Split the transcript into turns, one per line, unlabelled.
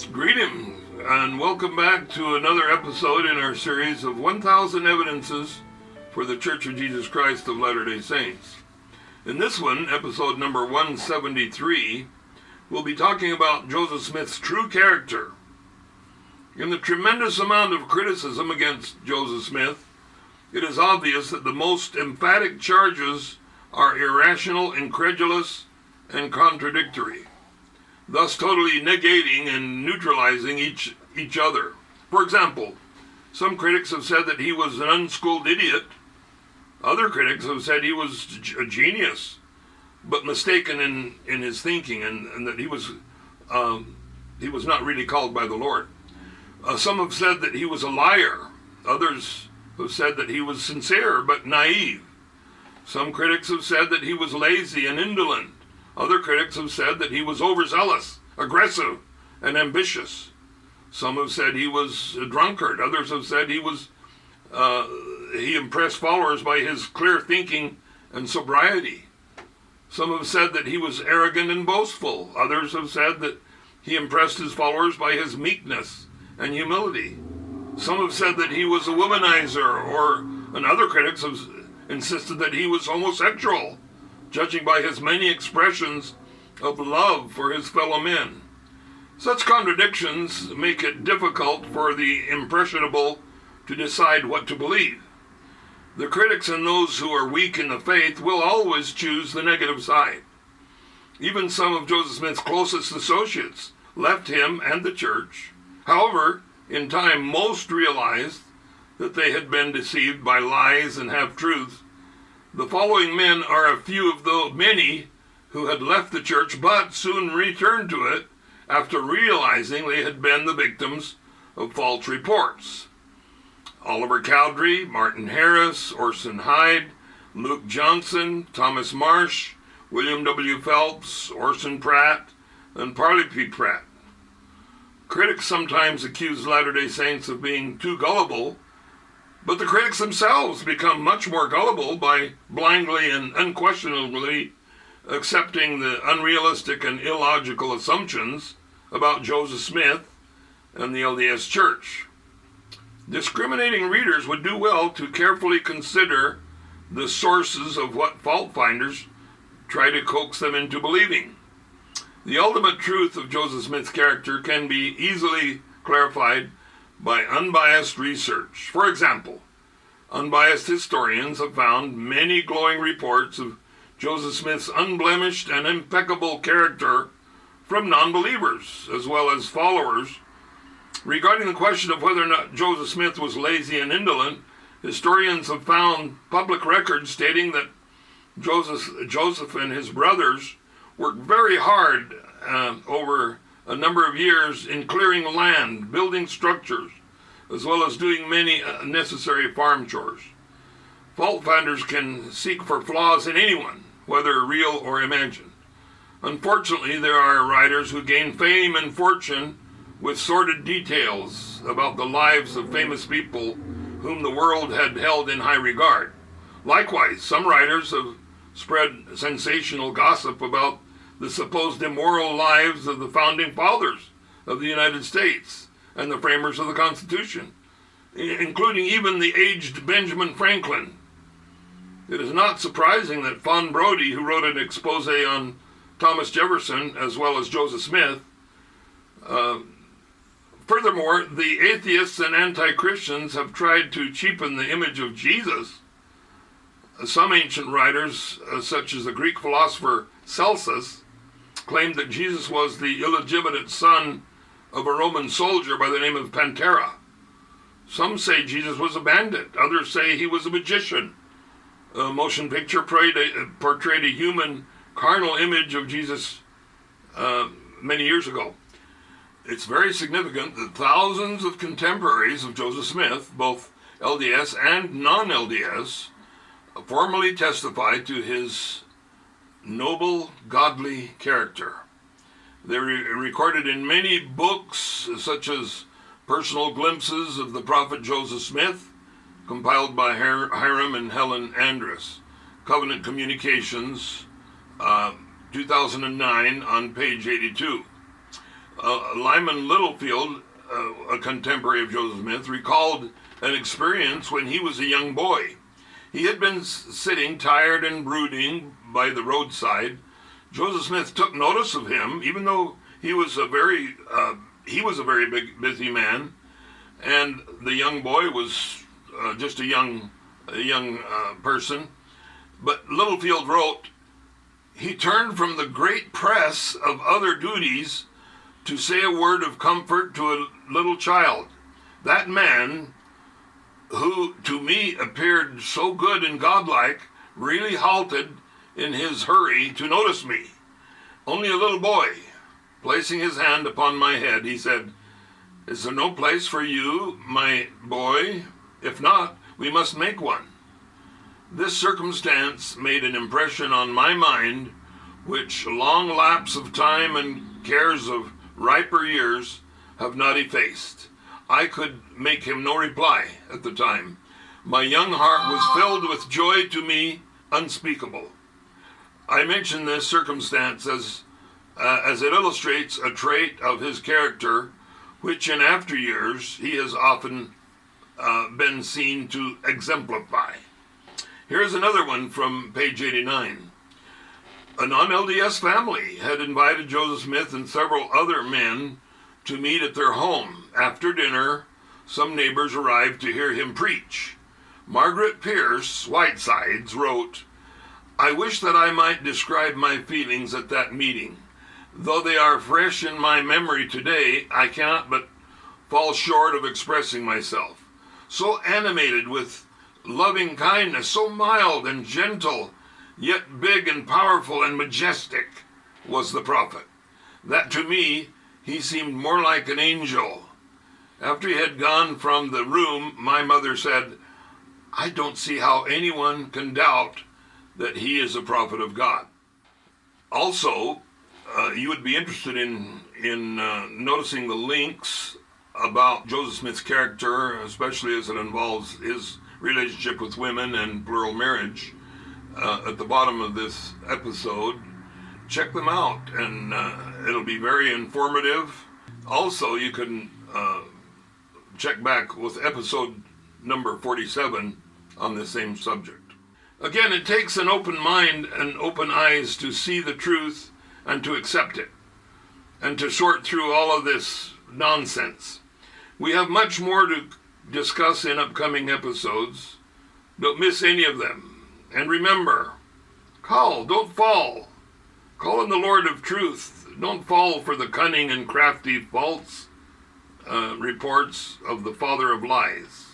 Greetings and welcome back to another episode in our series of 1,000 Evidences for the Church of Jesus Christ of Latter-day Saints. In this one, episode number 173, we'll be talking about Joseph Smith's true character. In the tremendous amount of criticism against Joseph Smith, it is obvious that the most emphatic charges are irrational, incredulous, and contradictory, thus totally negating and neutralizing each other. For example, some critics have said that he was an unschooled idiot. Other critics have said he was a genius, but mistaken in his thinking, and that he was not really called by the Lord. Some have said that he was a liar. Others have said that he was sincere but naive. Some critics have said that he was lazy and indolent. Other critics have said that he was overzealous, aggressive, and ambitious. Some have said he was a drunkard. Others have said he impressed followers by his clear thinking and sobriety. Some have said that he was arrogant and boastful. Others have said that he impressed his followers by his meekness and humility. Some have said that he was a womanizer, and other critics have insisted that he was homosexual, judging by his many expressions of love for his fellow men. Such contradictions make it difficult for the impressionable to decide what to believe. The critics and those who are weak in the faith will always choose the negative side. Even some of Joseph Smith's closest associates left him and the church. However, in time, most realized that they had been deceived by lies and half-truths. The following men are a few of the many who had left the church but soon returned to it after realizing they had been the victims of false reports. Oliver Cowdery, Martin Harris, Orson Hyde, Luke Johnson, Thomas Marsh, William W. Phelps, Orson Pratt, and Parley P. Pratt. Critics sometimes accuse Latter-day Saints of being too gullible, but the critics themselves become much more gullible by blindly and unquestionably accepting the unrealistic and illogical assumptions about Joseph Smith and the LDS Church. Discriminating readers would do well to carefully consider the sources of what fault finders try to coax them into believing. The ultimate truth of Joseph Smith's character can be easily clarified by unbiased research. For example, unbiased historians have found many glowing reports of Joseph Smith's unblemished and impeccable character from non-believers as well as followers. Regarding the question of whether or not Joseph Smith was lazy and indolent, historians have found public records stating that Joseph and his brothers worked very hard over a number of years in clearing land, building structures, as well as doing many necessary farm chores. Fault finders can seek for flaws in anyone, whether real or imagined. Unfortunately, there are writers who gain fame and fortune with sordid details about the lives of famous people whom the world had held in high regard. Likewise, some writers have spread sensational gossip about the supposed immoral lives of the founding fathers of the United States and the framers of the Constitution, including even the aged Benjamin Franklin. It is not surprising that Fawn Brodie, who wrote an expose on Thomas Jefferson as well as Joseph Smith, furthermore, the atheists and anti-Christians have tried to cheapen the image of Jesus. Some ancient writers, such as the Greek philosopher Celsus, claimed that Jesus was the illegitimate son of a Roman soldier by the name of Pantera. Some say Jesus was a bandit. Others say he was a magician. A motion picture portrayed a human, carnal image of Jesus many years ago. It's very significant that thousands of contemporaries of Joseph Smith, both LDS and non-LDS, formally testified to his noble, godly character. They're recorded in many books, such as Personal Glimpses of the Prophet Joseph Smith, compiled by Hiram and Helen Andrus, Covenant Communications, 2009, on page 82. Lyman Littlefield, a contemporary of Joseph Smith, recalled an experience when he was a young boy. He had been sitting tired and brooding by the roadside. Joseph Smith took notice of him, even though he was a very busy man, and the young boy was just a young person. But Littlefield wrote, "He turned from the great press of other duties to say a word of comfort to a little child. That man, who to me appeared so good and godlike, really halted in his hurry to notice me. Only a little boy. Placing his hand upon my head, he said, 'Is there no place for you, my boy? If not, we must make one.' This circumstance made an impression on my mind which long lapse of time and cares of riper years have not effaced. I could make him no reply at the time. My young heart was filled with joy to me unspeakable." I mention this circumstance as it illustrates a trait of his character which in after years he has often been seen to exemplify. Here's another one from page 89. A non-LDS family had invited Joseph Smith and several other men to meet at their home. After dinner, some neighbors arrived to hear him preach. Margaret Pierce Whitesides wrote, "I wish that I might describe my feelings at that meeting. Though they are fresh in my memory today, I cannot but fall short of expressing myself. So animated with loving kindness, so mild and gentle, yet big and powerful and majestic was the prophet, that to me he seemed more like an angel. After he had gone from the room, my mother said, 'I don't see how anyone can doubt that he is a prophet of God.'" Also, you would be interested in noticing the links about Joseph Smith's character, especially as it involves his relationship with women and plural marriage, at the bottom of this episode. Check them out, and it'll be very informative. Also, you can check back with episode number 47 on the same subject. Again, it takes an open mind and open eyes to see the truth and to accept it, and to sort through all of this nonsense. We have much more to discuss in upcoming episodes. Don't miss any of them. And remember, call, don't fall. Call on the Lord of truth. Don't fall for the cunning and crafty false reports of the father of lies.